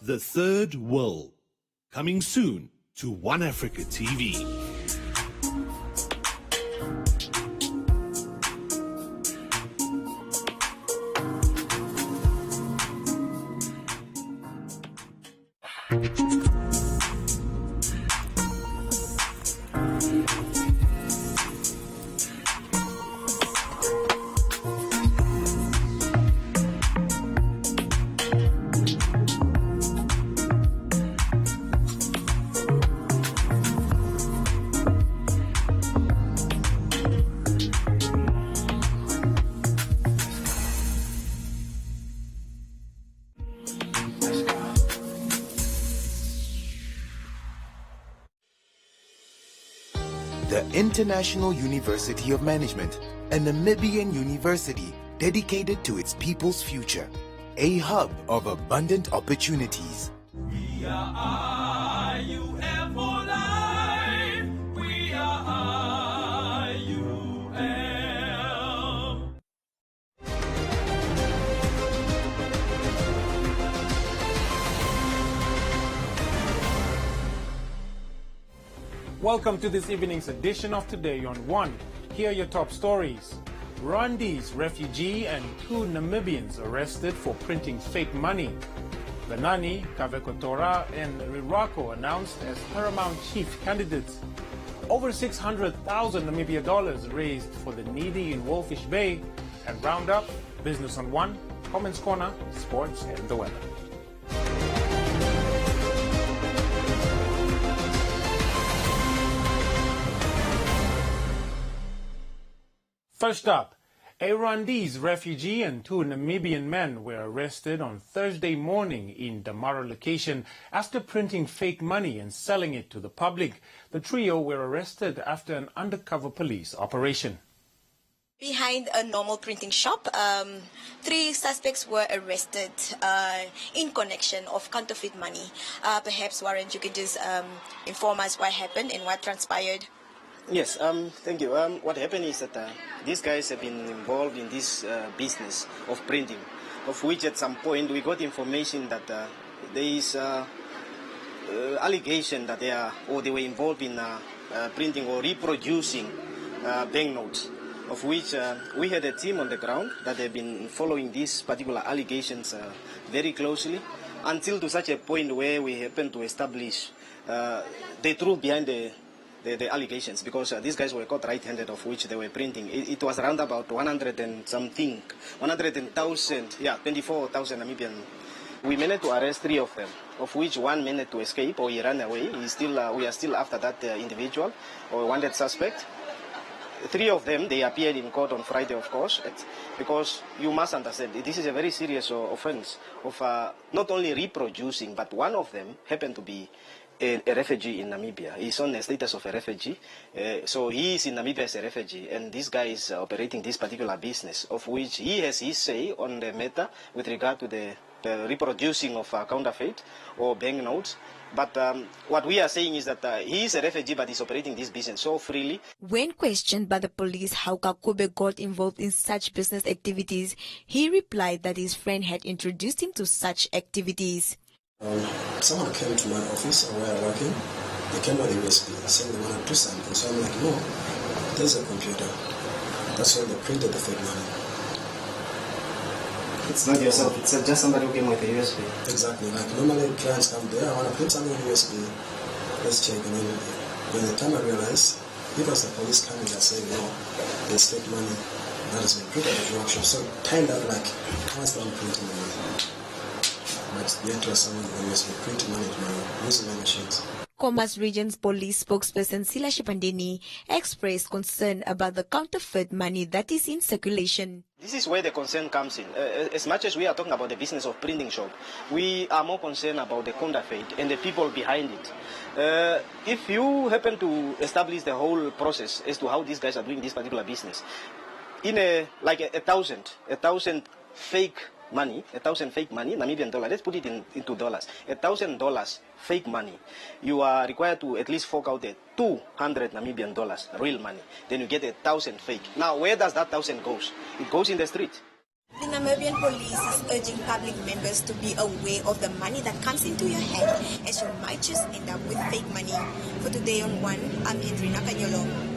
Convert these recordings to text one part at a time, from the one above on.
The Third World. Coming soon to One Africa TV. The International University of Management, a Namibian university dedicated to its people's future, a hub of abundant opportunities. We are IUM for life. We are IUM. Welcome to this evening's edition of Today on One. Here are your top stories. Rwandese refugee and 2 Namibians arrested for printing fake money. Benani, Kavekotora and Rirako announced as Paramount Chief candidates. Over 600,000 Namibia dollars raised for the needy in Wolfish Bay. And Roundup, Business on One, Comments Corner, Sports and the weather. First up, a Rwandese refugee and 2 Namibian men were arrested on Thursday morning in Damara location after printing fake money and selling it to the public. The trio were arrested after an undercover police operation. Behind a normal printing shop, 3 suspects were arrested in connection of counterfeit money. Perhaps, Warren, you could just inform us what happened and what transpired. Yes, thank you. What happened is that these guys have been involved in this business of printing, of which at some point we got information that there is allegation that they were involved in printing or reproducing banknotes, of which we had a team on the ground that have been following these particular allegations very closely until to such a point where we happened to establish the truth behind the allegations, because these guys were caught right-handed, of which they were printing. It was around about 100,000, 24,000 Namibian. We managed to arrest 3 of them, of which 1 managed to escape or he ran away. We are still after that individual or wanted suspect. 3 of them, they appeared in court on Friday, of course, because you must understand, this is a very serious offense of not only reproducing, but one of them happened to be a refugee in Namibia. He's on the status of a refugee, so he is in Namibia as a refugee, and this guy is operating this particular business, of which he has his say on the matter with regard to the reproducing of counterfeit or banknotes. But what we are saying is that he is a refugee, but he's operating this business so freely. When questioned by the police how Kakube got involved in such business activities, he replied that his friend had introduced him to such activities. Someone came to my office where I'm working. They came with a USB saying they want to do something. So I'm like, no, there's a computer. That's why they printed the fake money. It's not yourself, it's just somebody who came with a USB. Exactly. Like normally clients come there, I want to print something on USB. Let's check. And then by the time I realized, because the police coming and saying, no, there's fake money that has been printed at the workshop. So timed out like, how is that printing money? But yet to someone who has been printing money using my machines. Khomas Region's police spokesperson Sila Shipandeni expressed concern about the counterfeit money that is in circulation. This is where the concern comes in. As much as we are talking about the business of printing shop, we are more concerned about the counterfeit and the people behind it. If you happen to establish the whole process as to how these guys are doing this particular business, in a thousand fake money, Namibian dollar, let's put it into dollars, $1,000 fake money, you are required to at least fork out 200 Namibian dollars, real money. Then you get 1,000 fake. Now, where does that 1,000 goes? It goes in the street. The Namibian police is urging public members to be aware of the money that comes into your hand, as you might just end up with fake money. For Today on One, I'm Hendrina Kanyolo.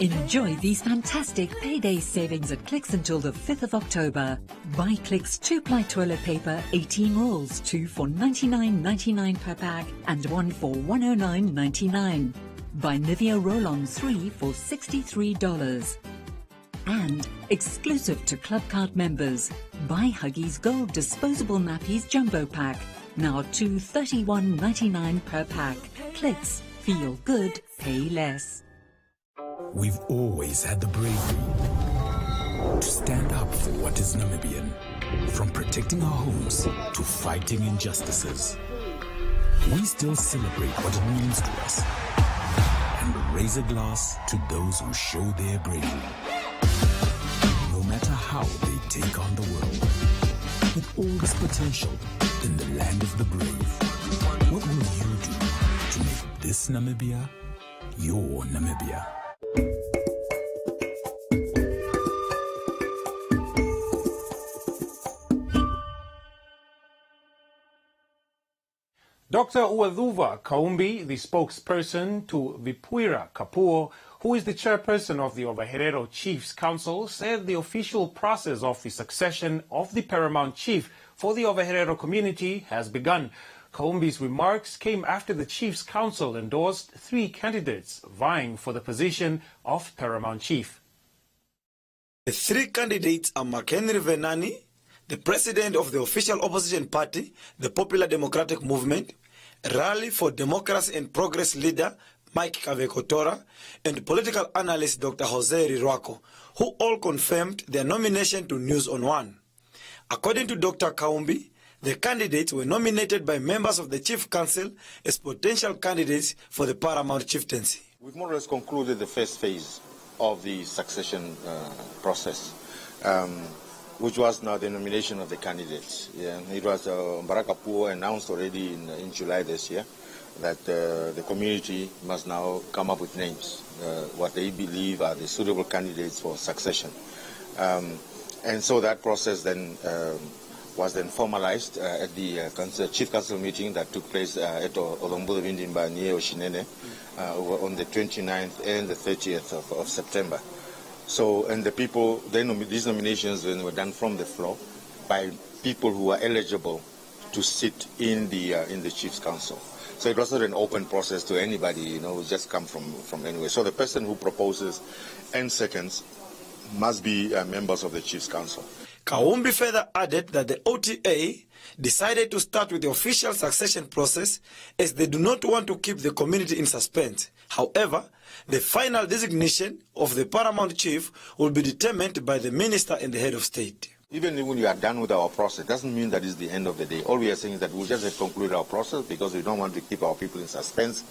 Enjoy these fantastic payday savings at Clicks until the 5th of October. Buy Clicks 2-ply toilet paper, 18 rolls, 2 for $99.99 per pack and 1 for $109.99. Buy Nivea Roll-On 3 for $63. And exclusive to Club Card members, buy Huggies Gold Disposable Nappies Jumbo Pack, now $231.99 per pack. Clicks, feel good, pay less. We've always had the bravery to stand up for what is Namibian, from protecting our homes to fighting injustices. We still celebrate what it means to us and raise a glass to those who show their bravery. No matter how they take on the world, with all this potential in the land of the brave, what will you do to make this Namibia your Namibia? Dr. Uwaluva Kaumbi, the spokesperson to Vipuira Kapoor, who is the chairperson of the Ovaherero Chiefs Council, said the official process of the succession of the paramount chief for the Ovaherero community has begun. Kaumbi's remarks came after the Chiefs Council endorsed 3 candidates vying for the position of paramount chief. The 3 candidates are McHenry Venani, the president of the official opposition party, the Popular Democratic Movement, Rally for Democracy and Progress leader Mike Kavekotora, and political analyst Dr. Jose Rirwako, who all confirmed their nomination to News on One. According to Dr. Kaumbi, the candidates were nominated by members of the Chief Council as potential candidates for the paramount chieftaincy. We've more or less concluded the first phase of the succession process, which was now the nomination of the candidates. Yeah, it was Kapoor announced already in July this year that the community must now come up with names, what they believe are the suitable candidates for succession. And so that process then was then formalized at the Chief Council meeting that took place at Olombulo Vindimba near Oshinene on the 29th and the 30th of September. So, and the people, these nominations then were done from the floor by people who are eligible to sit in the Chiefs Council. So it wasn't an open process to anybody, who just come from anywhere. So the person who proposes and seconds must be members of the Chiefs Council. Kaumbi further added that the OTA decided to start with the official succession process as they do not want to keep the community in suspense. However, the final designation of the paramount chief will be determined by the minister and the head of state. Even when we are done with our process, doesn't mean that it's the end of the day. All we are saying is that we'll just have to conclude our process because we don't want to keep our people in suspense,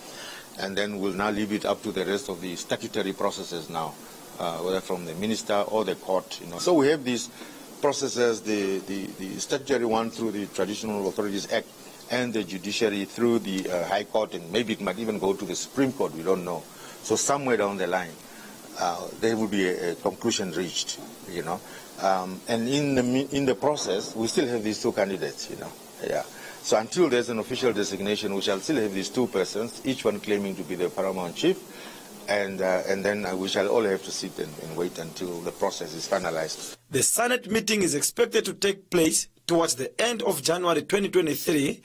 and then we'll now leave it up to the rest of the statutory processes now, whether from the minister or the court. So we have these processes, the statutory one through the Traditional Authorities Act and the judiciary through the High Court, and maybe it might even go to the Supreme Court, we don't know. So somewhere down the line, there will be a conclusion reached, and in the process, we still have these 2 candidates, Yeah. So until there's an official designation, we shall still have these 2 persons, each one claiming to be the paramount chief, and then we shall all have to sit and wait until the process is finalized. The Senate meeting is expected to take place towards the end of January 2023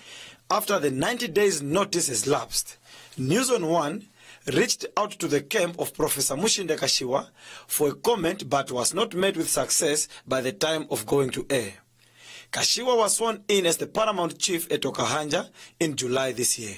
after the 90 days notice has lapsed. News on One reached out to the camp of Professor Mushinde Kashiwa for a comment but was not met with success by the time of going to air. Kashiwa was sworn in as the paramount chief at Okahanja in July this year.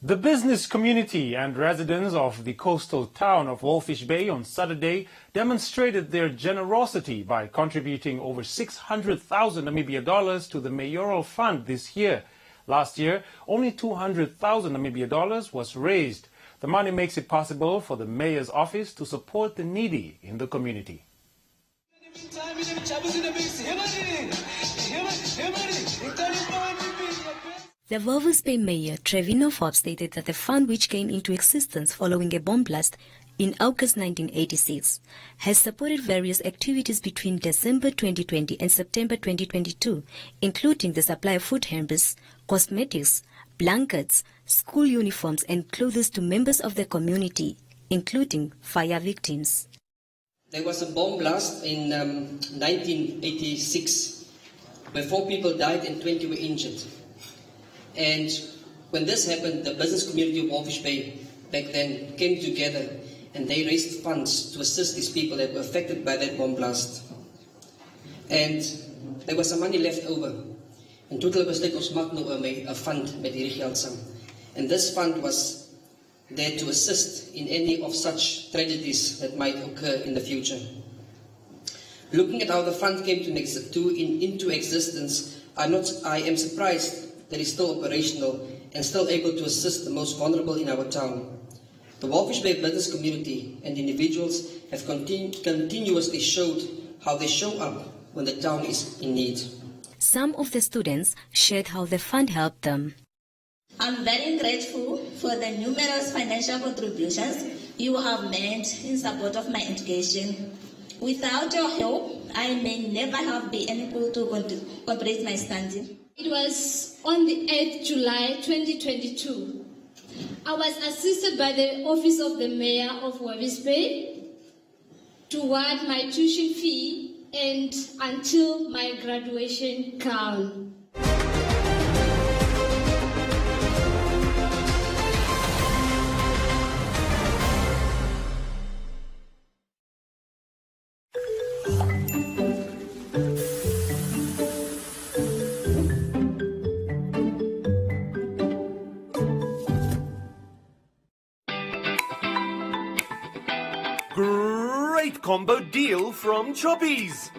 The business community and residents of the coastal town of Walfish Bay on Saturday demonstrated their generosity by contributing over 600,000 Namibia dollars to the mayoral fund this year. Last year, only 200,000 Namibia dollars was raised. The money makes it possible for the mayor's office to support the needy in the community. The Walvis Bay Mayor, Trevino Forbes, stated that the fund, which came into existence following a bomb blast in August 1986, has supported various activities between December 2020 and September 2022, including the supply of food hampers, cosmetics, blankets, school uniforms and clothes to members of the community, including fire victims. There was a bomb blast in 1986 where 4 people died and 20 were injured. And when this happened, the business community of Walvis Bay back then came together and they raised funds to assist these people that were affected by that bomb blast. And there was some money left over. En toe het besluit ons maak nou 'n fund met hierdie geld saam. And this fund was there to assist in any of such tragedies that might occur in the future. Looking at how the fund came into existence, I am surprised that it's still operational and still able to assist the most vulnerable in our town. The Walvis Bay business community and individuals have continuously showed how they show up when the town is in need. Some of the students shared how the fund helped them. I'm very grateful for the numerous financial contributions you have made in support of my education. Without your help, I may never have been able to complete my study. It was on the 8th July 2022. I was assisted by the Office of the Mayor of Walvis Bay toward my tuition fee and until my graduation crown. Great combo deal from Choppies.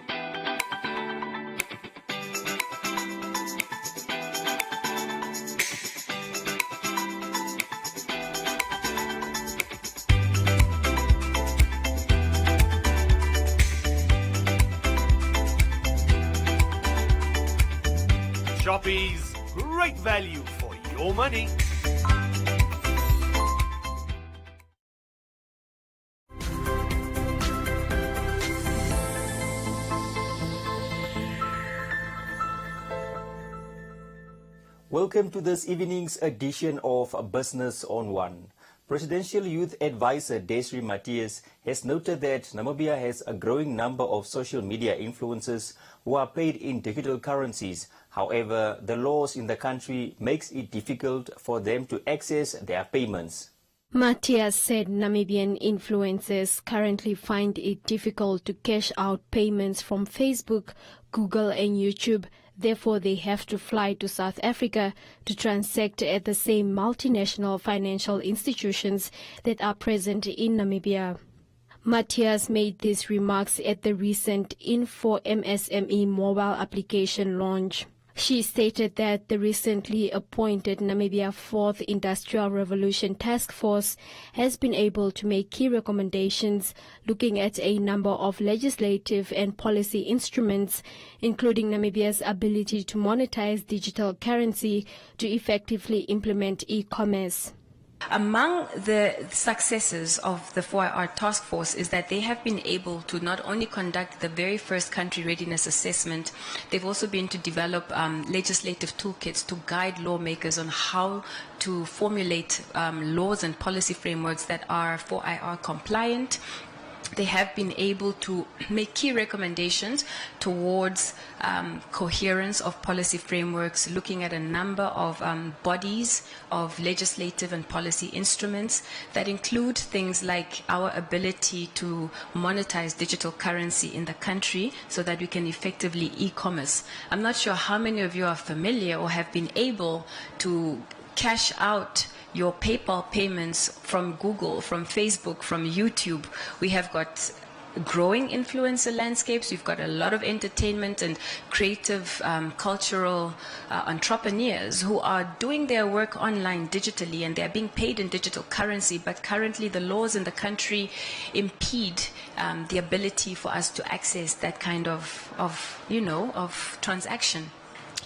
Choppies, great value for your money. Welcome to this evening's edition of Business on One. Presidential Youth Advisor Desiree Matthias has noted that Namibia has a growing number of social media influencers who are paid in digital currencies. However, the laws in the country makes it difficult for them to access their payments. Matthias said Namibian influencers currently find it difficult to cash out payments from Facebook, Google and YouTube. Therefore, they have to fly to South Africa to transact at the same multinational financial institutions that are present in Namibia. Matthias made these remarks at the recent Info MSME mobile application launch. She stated that the recently appointed Namibia 4th Industrial Revolution Task Force has been able to make key recommendations looking at a number of legislative and policy instruments, including Namibia's ability to monetize digital currency to effectively implement e-commerce. Among the successes of the 4IR task force is that they have been able to not only conduct the very first country readiness assessment, they've also been to develop legislative toolkits to guide lawmakers on how to formulate laws and policy frameworks that are 4IR compliant. They have been able to make key recommendations towards coherence of policy frameworks, looking at a number of bodies of legislative and policy instruments that include things like our ability to monetize digital currency in the country so that we can effectively e-commerce. I'm not sure how many of you are familiar or have been able to cash out your PayPal payments from Google, from Facebook, from YouTube. We have got growing influencer landscapes. We've got a lot of entertainment and creative cultural entrepreneurs who are doing their work online digitally, and they're being paid in digital currency, but currently the laws in the country impede the ability for us to access that kind of transaction.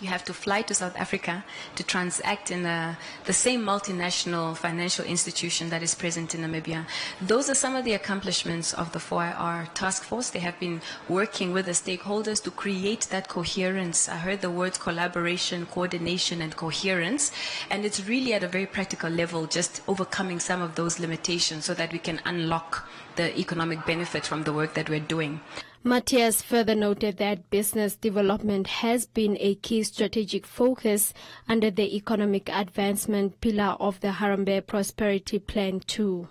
you have to fly to South Africa to transact in the same multinational financial institution that is present in Namibia. Those are some of the accomplishments of the 4IR task force. They have been working with the stakeholders to create that coherence. I heard the words collaboration, coordination, and coherence, and it's really at a very practical level just overcoming some of those limitations so that we can unlock the economic benefit from the work that we're doing. Matthias further noted that business development has been a key strategic focus under the economic advancement pillar of the Harambee Prosperity Plan too.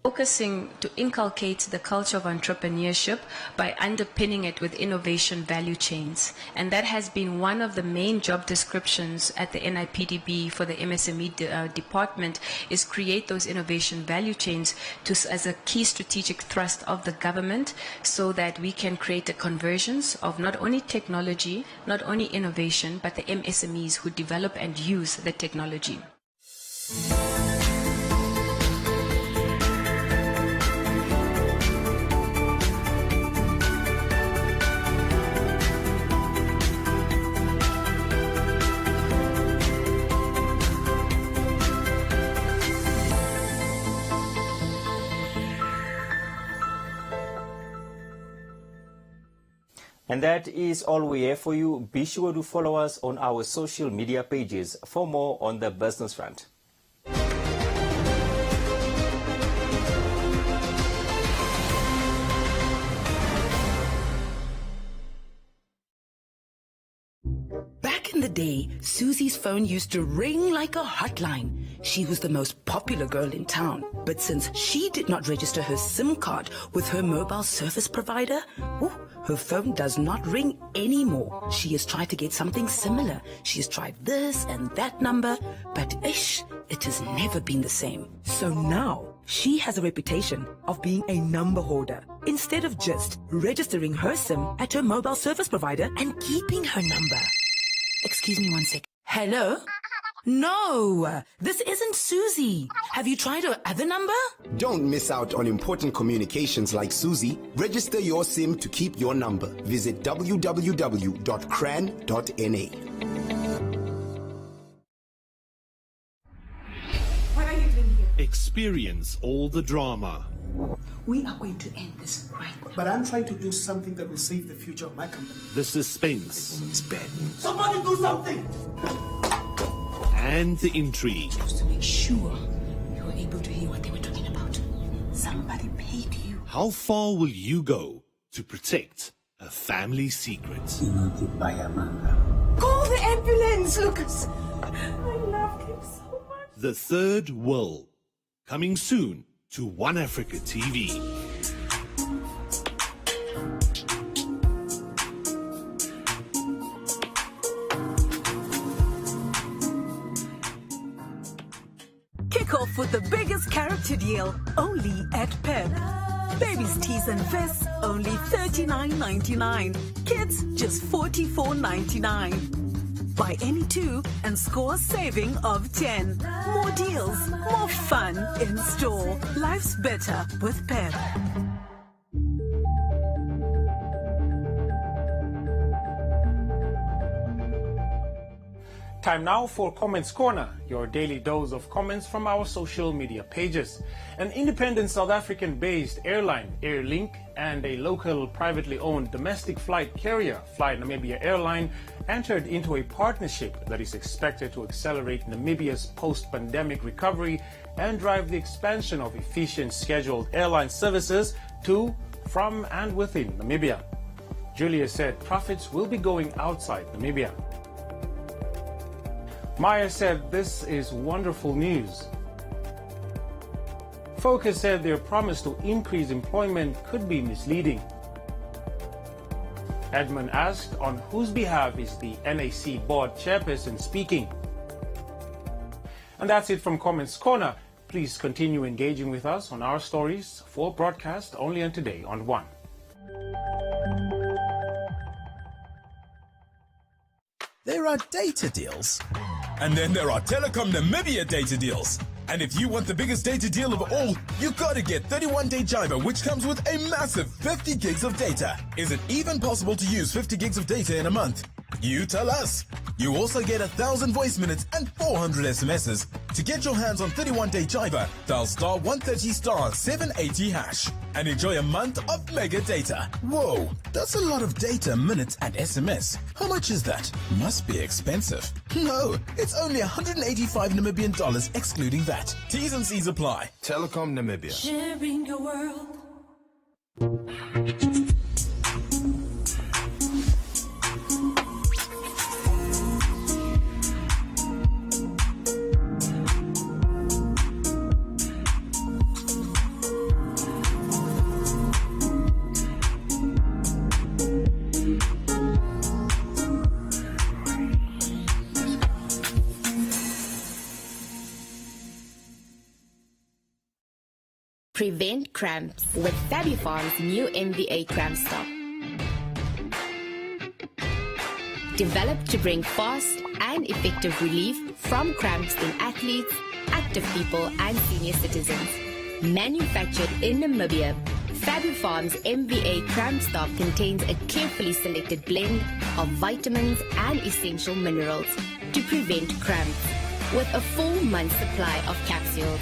Focusing to inculcate the culture of entrepreneurship by underpinning it with innovation value chains. And that has been one of the main job descriptions at the NIPDB for the MSME department, is create those innovation value chains as a key strategic thrust of the government, so that we can create a convergence of not only technology, not only innovation, but the MSMEs who develop and use the technology. And that is all we have for you. Be sure to follow us on our social media pages for more on the business front. Back in the day, Susie's phone used to ring like a hotline. She was the most popular girl in town. But since she did not register her SIM card with her mobile service provider, her phone does not ring anymore. She has tried to get something similar. She has tried this and that number, but it has never been the same. So now, she has a reputation of being a number hoarder. Instead of just registering her SIM at her mobile service provider and keeping her number. Excuse me one sec. Hello? No, this isn't Susie. Have you tried her other number? Don't miss out on important communications like Susie. Register your SIM to keep your number. Visit www.cran.na. What are you doing here? Experience all the drama. We are going to end this right now. But I'm trying to do something that will save the future of my company. The suspense. It's bad. Somebody do something! And the intrigue. Just to make sure you were able to hear what they were talking about. Somebody paid you. How far will you go to protect a family secret? Call the ambulance, Lucas! I loved him so much. The Third Will. Coming soon to One Africa TV. Kick off with the biggest character deal, only at Pep. Babies' tees and vests, only $39.99. Kids, just $44.99. Buy any two and score a saving of 10. More deals, more fun in store. Life's better with Pep. Time now for Comments Corner, your daily dose of comments from our social media pages. An independent South African-based airline, Airlink, and a local privately owned domestic flight carrier, Fly Namibia Airline, entered into a partnership that is expected to accelerate Namibia's post-pandemic recovery and drive the expansion of efficient scheduled airline services to, from, and within Namibia. Julia said profits will be going outside Namibia. Maya said this is wonderful news. Focus said their promise to increase employment could be misleading. Edmund asked on whose behalf is the NAC board chairperson speaking. And that's it from Comments Corner. Please continue engaging with us on our stories for broadcast only on Today on One. There are data deals. And then there are Telecom Namibia data deals. And if you want the biggest data deal of all, you gotta get 31-day Jiva, which comes with a massive 50 gigs of data. Is it even possible to use 50 gigs of data in a month? You tell us. You also get 1,000 voice minutes and 400 SMSs. To get your hands on 31-day Jaiba, dial star 130 star 780 hash and enjoy a month of mega data. Whoa, that's a lot of data, minutes and SMS. How much is that? Must be expensive. No, it's only 185 Namibian dollars excluding VAT. T's and C's apply. Telecom Namibia. Sharing your world. Prevent cramps with Fabifarm's new MVA cramp stop. Developed to bring fast and effective relief from cramps in athletes, active people and senior citizens. Manufactured in Namibia, Fabifarm's MVA cramp stop contains a carefully selected blend of vitamins and essential minerals to prevent cramps with a full month supply of capsules.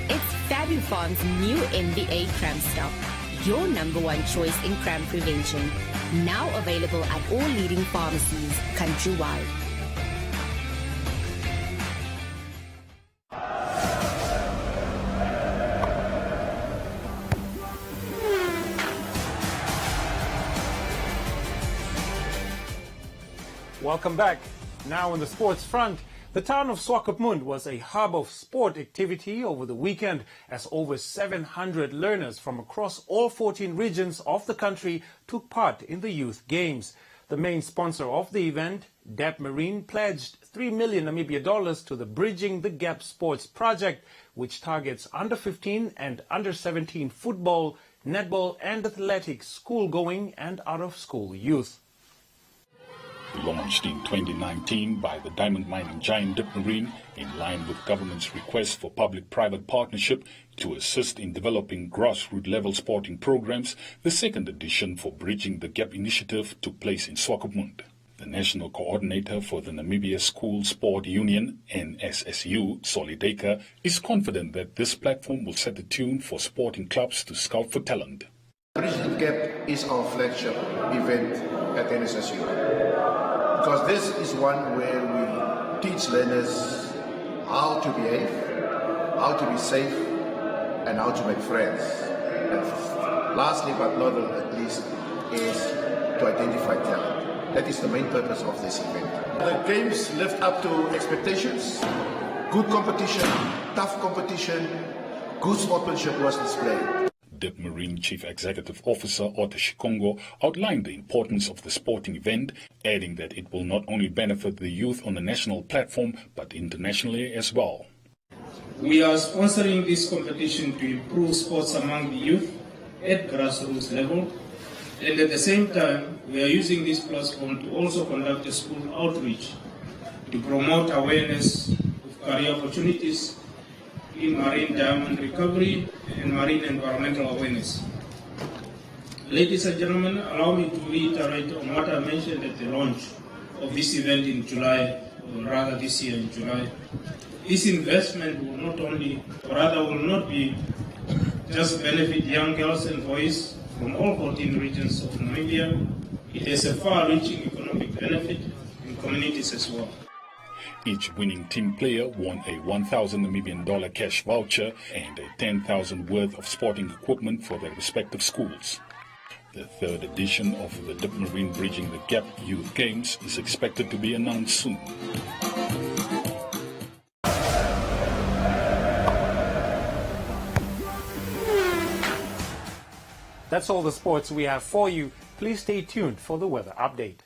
It's Fabifarm's new MVA cramp stop, your number one choice in cramp prevention. Now available at all leading pharmacies countrywide. Welcome back. Now on the sports front, the town of Swakopmund was a hub of sport activity over the weekend as over 700 learners from across all 14 regions of the country took part in the youth games. The main sponsor of the event, Dap Marine, pledged 3 million Namibia dollars to the Bridging the Gap Sports Project, which targets under 15 and under 17 football, netball and athletics, school-going and out-of-school youth. Launched in 2019 by the diamond mining giant Dap Marine, in line with government's request for public-private partnership to assist in developing grassroots-level sporting programs, the second edition for Bridging the Gap initiative took place in Swakopmund. The national coordinator for the Namibia School Sport Union, NSSU, Solideka, is confident that this platform will set the tune for sporting clubs to scout for talent. Bridging the Gap is our flagship event at NSSU. Because this is one where we teach learners how to behave, how to be safe, and how to make friends. And lastly but not least is to identify talent. That is the main purpose of this event. The games lived up to expectations. Good competition, tough competition, good sportsmanship was displayed. Dap Marine Chief Executive Officer Otto Shikongo outlined the importance of the sporting event, adding that it will not only benefit the youth on the national platform, but internationally as well. We are sponsoring this competition to improve sports among the youth at grassroots level, and at the same time, we are using this platform to also conduct a school outreach to promote awareness of career opportunities in marine diamond recovery and marine environmental awareness. Ladies and gentlemen, allow me to reiterate on what I mentioned at the launch of this event in July, or rather this year in July. This investment will not only, or rather will not be just benefit young girls and boys from all 14 regions of Namibia. It has a far-reaching economic benefit in communities as well. Each winning team player won a 1,000 Namibian dollar cash voucher and a 10,000 worth of sporting equipment for their respective schools. The third edition of the Dap Marine Bridging the Gap Youth Games is expected to be announced soon. That's all the sports we have for you. Please stay tuned for the weather update.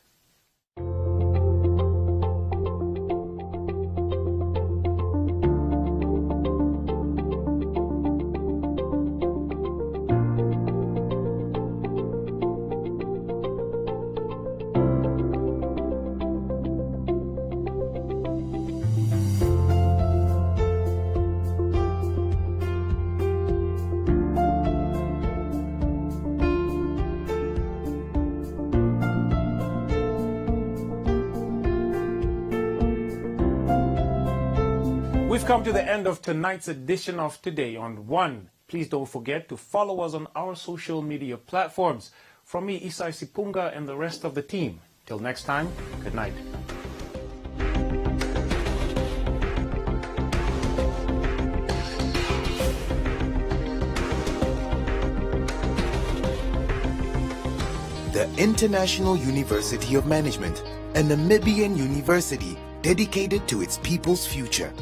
We've come to the end of tonight's edition of Today on One. Please don't forget to follow us on our social media platforms. From me, Isai Sipunga, and the rest of the team. Till next time, good night. The International University of Management, a Namibian university dedicated to its people's future,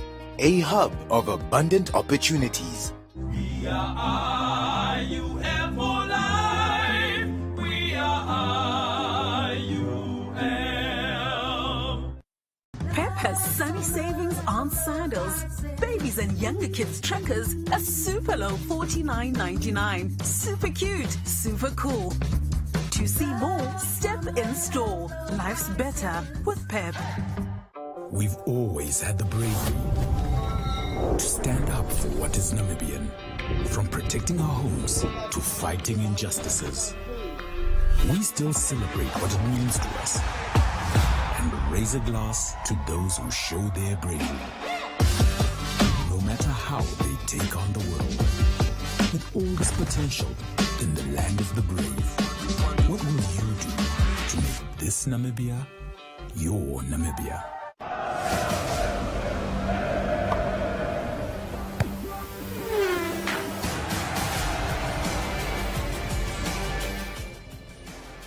a hub of abundant opportunities. We are IUM for life. We are IUM. Pep has sunny savings on sandals. Babies and younger kids trekkers, a super low $49.99. Super cute, super cool. To see more, step in store. Life's better with Pep. We've always had the bravery to stand up for what is Namibian, from protecting our homes to fighting injustices. We still celebrate what it means to us and raise a glass to those who show their bravery. No matter how they take on the world, with all this potential in the land of the brave, what will you do to make this Namibia your Namibia?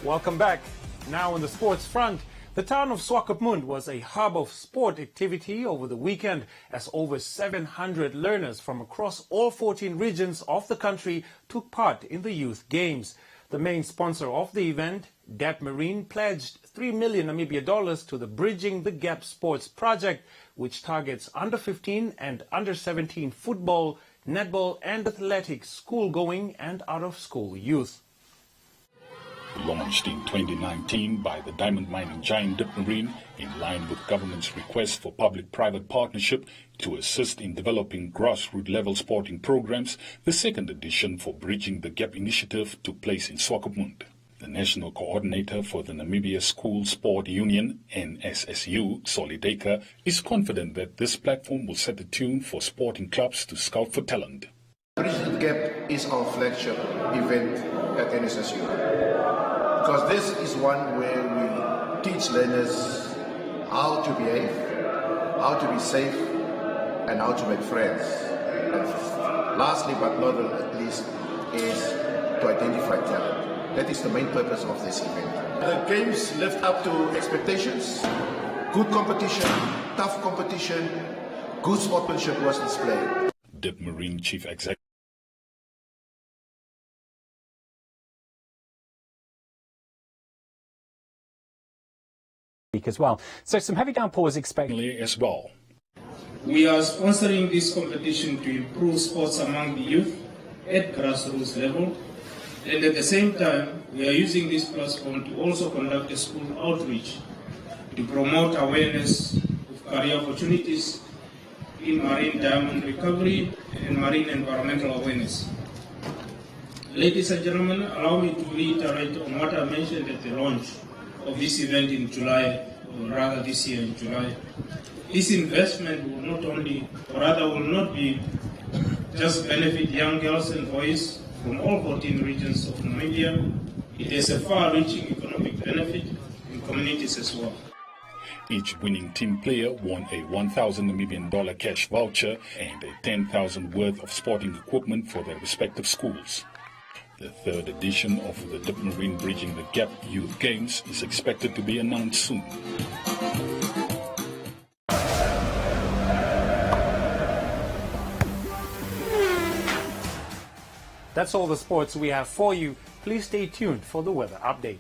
Welcome back. Now on the sports front, the town of Swakopmund was a hub of sport activity over the weekend as over 700 learners from across all 14 regions of the country took part in the youth games. The main sponsor of the event, DAP Marine, pledged 3 million Namibia dollars to the Bridging the Gap Sports Project, which targets under 15 and under 17 football, netball and athletics school-going and out-of-school youth. Launched in 2019 by the diamond mining giant DAP Marine, in line with government's request for public-private partnership to assist in developing grassroots-level sporting programs, the second edition for Bridging the Gap initiative took place in Swakopmund. The national coordinator for the Namibia School Sport Union, NSSU, Solideka, is confident that this platform will set the tune for sporting clubs to scout for talent. Bridging the Gap is our flagship event at NSSU. Because this is one where we teach learners how to behave, how to be safe, and how to make friends. And lastly, but not least, is to identify talent. That is the main purpose of this event. The games lived up to expectations. Good competition, tough competition, good sportsmanship was displayed. DAP Marine Chief Executive as well. So some heavy downpours expected as well. We are sponsoring this competition to improve sports among the youth at grassroots level, and at the same time we are using this platform to also conduct a school outreach to promote awareness of career opportunities in marine diamond recovery and marine environmental awareness. Ladies and gentlemen, allow me to reiterate on what I mentioned at the launch of this event in July, or rather this year in July. This investment will not only, or rather will not be just benefit young girls and boys from all 14 regions of Namibia. It has a far-reaching economic benefit in communities as well. Each winning team player won a 1,000 Namibian dollar cash voucher and a 10,000 worth of sporting equipment for their respective schools. The third edition of the DAP Marine Bridging the Gap Youth Games is expected to be announced soon. That's all the sports we have for you. Please stay tuned for the weather update.